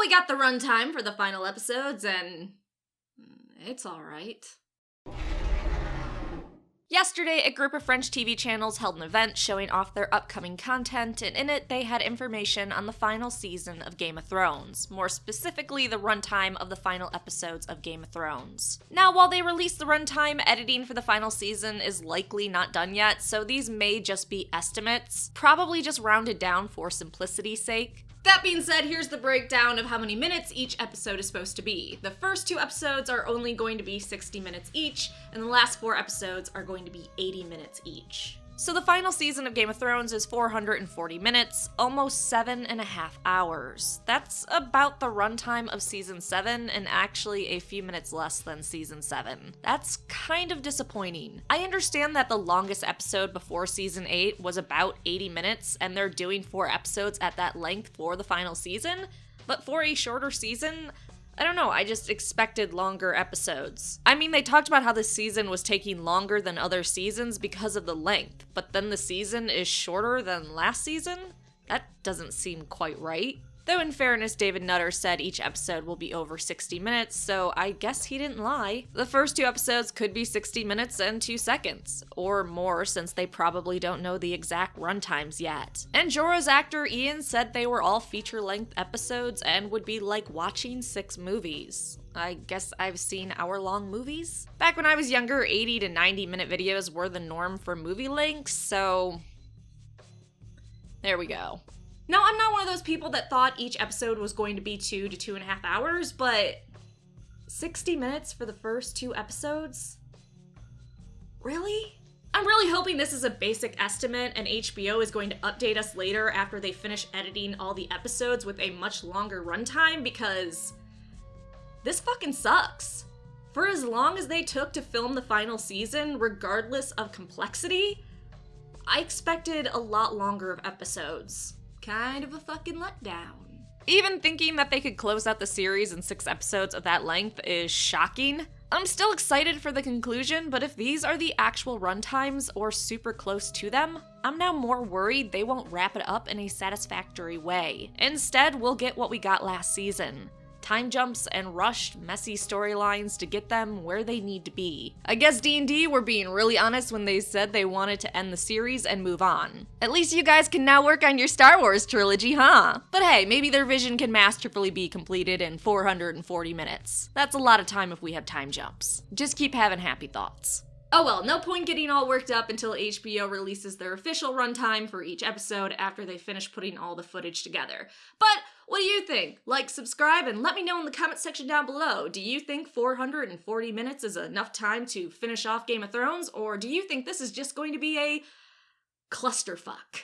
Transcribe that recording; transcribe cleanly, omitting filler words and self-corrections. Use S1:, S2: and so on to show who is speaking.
S1: we got the runtime for the final episodes, and it's alright. Yesterday, a group of French TV channels held an event showing off their upcoming content, and in it, they had information on the final season of Game of Thrones, more specifically the runtime of the final episodes of Game of Thrones. Now, while they released the runtime, editing for the final season is likely not done yet, so these may just be estimates, probably just rounded down for simplicity's sake. That being said, here's the breakdown of how many minutes each episode is supposed to be. The first 2 episodes are only going to be 60 minutes each, and the last 4 episodes are going to be 80 minutes each. So the final season of Game of Thrones is 440 minutes, almost 7.5 hours. That's about the runtime of Season 7, and actually a few minutes less than Season 7. That's kind of disappointing. I understand that the longest episode before Season 8 was about 80 minutes, and they're doing 4 episodes at that length for the final season, but for a shorter season, I don't know, I just expected longer episodes. I mean, they talked about how this season was taking longer than other seasons because of the length, but then the season is shorter than last season? That doesn't seem quite right. Though in fairness, David Nutter said each episode will be over 60 minutes, so I guess he didn't lie. The first 2 episodes could be 60 minutes and 2 seconds, or more since they probably don't know the exact runtimes yet. And Jorah's actor Ian said they were all feature-length episodes and would be like watching 6 movies. I guess I've seen hour-long movies? Back when I was younger, 80 to 90-minute videos were the norm for movie lengths, so there we go. Now, I'm not one of those people that thought each episode was going to be 2 to 2.5 hours, but 60 minutes for the first 2 episodes? Really? I'm really hoping this is a basic estimate and HBO is going to update us later after they finish editing all the episodes with a much longer runtime, because this fucking sucks. For as long as they took to film the final season, regardless of complexity, I expected a lot longer of episodes. Kind of a fucking letdown. Even thinking that they could close out the series in 6 episodes of that length is shocking. I'm still excited for the conclusion, but if these are the actual runtimes or super close to them, I'm now more worried they won't wrap it up in a satisfactory way. Instead, we'll get what we got last season. Time jumps and rushed, messy storylines to get them where they need to be. I guess D&D were being really honest when they said they wanted to end the series and move on. At least you guys can now work on your Star Wars trilogy, huh? But hey, maybe their vision can masterfully be completed in 440 minutes. That's a lot of time if we have time jumps. Just keep having happy thoughts. Oh well, no point getting all worked up until HBO releases their official runtime for each episode after they finish putting all the footage together. But what do you think? Like, subscribe, and let me know in the comment section down below. Do you think 440 minutes is enough time to finish off Game of Thrones, or do you think this is just going to be a clusterfuck?